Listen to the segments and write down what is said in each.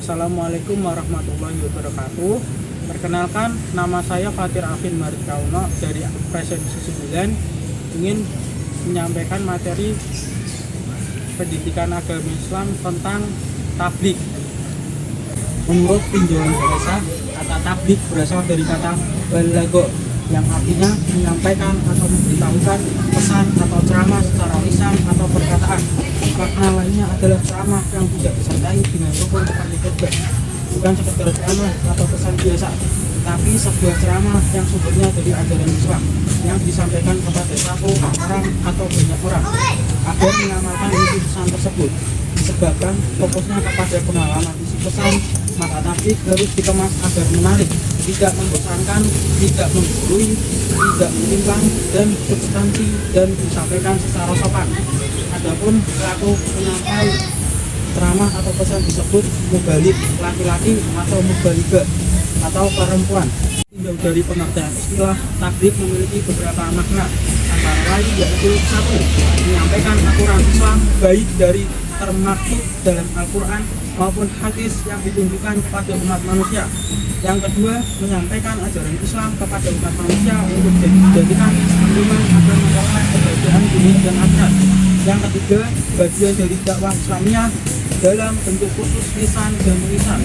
Assalamualaikum warahmatullahi wabarakatuh. Perkenalkan, nama saya Fatir Afin Marit Kauno dari Presidensi 9, ingin menyampaikan materi pendidikan agama Islam tentang tabligh. Menurut tinjauan bahasa, kata tabligh berasal dari kata balagho yang artinya menyampaikan atau memberitahukan pesan atau ceramah secara lisan atau perkataan. Makna lainnya adalah ceramah yang tidak disertai dengan rukun seperti khutbah, bukan sekedar ceramah atau pesan biasa, tapi sebuah ceramah yang sumbernya dari ajaran Islam yang disampaikan kepada satu orang atau banyak orang agar mengamalkan isi pesan tersebut. Disebabkan fokusnya kepada pengalaman isi pesan, maka tabligh harus dikemas agar menarik, tidak membosankan, tidak menggurui, tidak menyimpang, dan substansi dan disampaikan secara sopan. Adapun pelaku penyampai ceramah atau pesan disebut mubalik laki-laki atau mubalighah atau perempuan. Tinjau dari pengertian istilah, tabligh memiliki beberapa makna, antara lain yaitu: 1. Menyampaikan aturan Islam baik dari termaktub dalam Al-Quran maupun hadis yang ditunjukkan kepada umat manusia. Yang kedua, menyampaikan ajaran Islam kepada umat manusia untuk dijadikan pedoman agar memperoleh kebahagiaan dunia dan akhirat. Yang ketiga, bagian dari dakwah Islamiyah dalam bentuk khusus lisan dan tulisan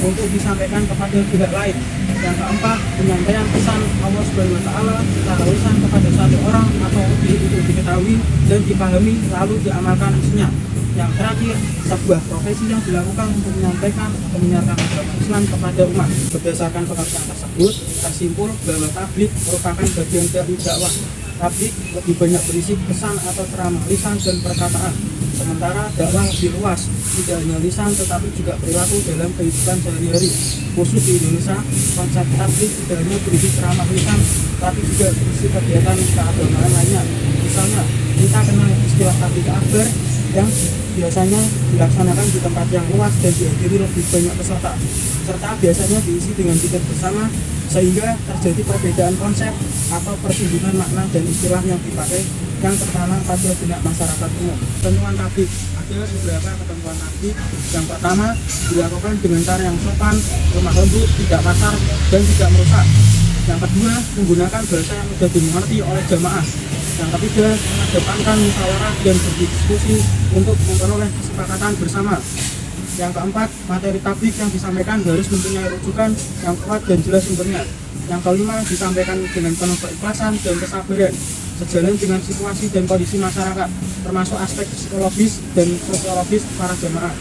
untuk disampaikan kepada pihak lain. Yang keempat, penyampaian pesan Allah SWT secara lisan kepada satu orang atau lebih untuk diketahui dan dipahami lalu diamalkan isinya. Yang terakhir, sebuah profesi yang dilakukan untuk menyampaikan atau menyiarkan agama Islam kepada umat. Berdasarkan pengertian tersebut, tersimpul bahwa tabligh merupakan bagian dari dakwah. Tabligh lebih banyak berisi pesan atau ceramah lisan dan perkataan, sementara dakwah lebih luas, tidak hanya lisan tetapi juga perilaku dalam kehidupan sehari-hari. Khusus di Indonesia, konsep tabligh tidak hanya berisi ceramah lisan, tapi juga berisi kegiatan keagamaan lainnya. Misalnya, kita kenal istilah tabligh akbar yang biasanya dilaksanakan di tempat yang luas dan dihadiri lebih banyak peserta, serta biasanya diisi dengan zikir bersama, sehingga terjadi perbedaan konsep atau persinggungan makna dan istilah yang dipakai yang tertanam pada benak masyarakat umum. Ketentuan tabligh, ada beberapa ketentuan tabligh. Yang pertama, dilakukan dengan cara yang sopan, lemah lembut, tidak kasar, dan tidak merusak. Yang kedua, menggunakan bahasa yang mudah dimengerti oleh jamaah. Yang ketiga, mengedepankan musyawarah dan berdiskusi untuk memperoleh kesepakatan bersama. Yang keempat, materi tabligh yang disampaikan harus mempunyai rujukan yang kuat dan jelas sumbernya. Yang kelima, disampaikan dengan penuh keikhlasan dan kesabaran, sejalan dengan situasi dan kondisi masyarakat, termasuk aspek psikologis dan sosiologis para jamaah.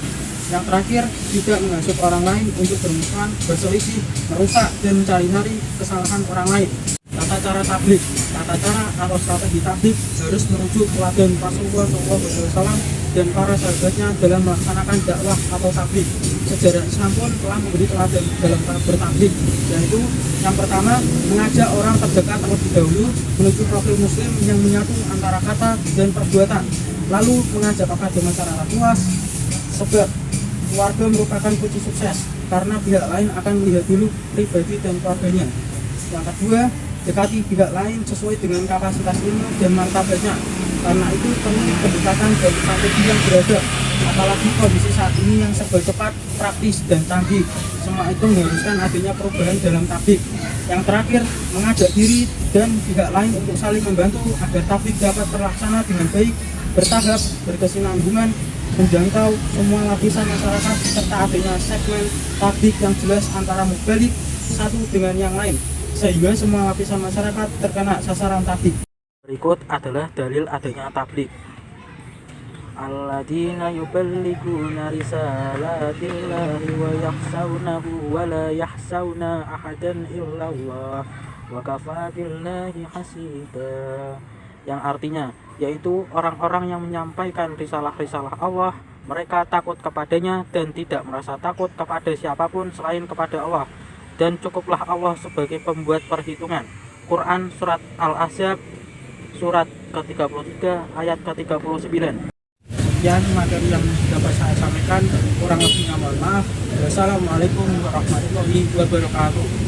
Yang terakhir, tidak menghasut orang lain untuk bermusuhan, berselisih, merusak, dan mencari-cari kesalahan orang lain. Tata cara tabligh. Tata cara atau strategi tabligh harus merujuk teladan Rasulullah SAW dan para sahabatnya dalam melaksanakan dakwah atau tabligh. Sejarah Islam pun telah memberi teladan dalam bertabligh, yaitu yang pertama, mengajak orang terdekat terlebih dahulu menuju profil muslim yang menyatu antara kata dan perbuatan, lalu mengajak kepada masyarakat luas, sebab keluarga merupakan kunci sukses karena pihak lain akan melihat dulu pribadi dan keluarganya. Yang kedua, dekati pihak lain sesuai dengan kapasitas ilmu dan martabatnya. Karena itu perlu pendekatan dari strategi yang beradab, apalagi kondisi saat ini yang serba cepat, praktis, dan canggih. Semua itu mengharuskan adanya perubahan dalam tabligh. Yang terakhir, mengajak diri dan pihak lain untuk saling membantu agar tabligh dapat terlaksana dengan baik, bertahap, berkesinambungan, menjangkau semua lapisan masyarakat, serta adanya segmen tabligh yang jelas antara mubalik satu dengan yang lain, sehingga semua lapisan masyarakat terkena sasaran tabligh. Berikut adalah dalil adanya tabligh. Alladzina yuballighuna risalatillahi wa yakhshawnahu wa la yakhshawna ahadan illallah wa kafa billahi hasiba. Yang artinya yaitu orang-orang yang menyampaikan risalah-risalah Allah, mereka takut kepadanya dan tidak merasa takut kepada siapapun selain kepada Allah, dan cukuplah Allah sebagai pembuat perhitungan. Quran Surat Al-Ahzab Surat ke-33 ayat ke-39. Sekian materi yang dapat saya sampaikan, kurang lebihnya mohon maaf. Wassalamualaikum warahmatullahi wabarakatuh.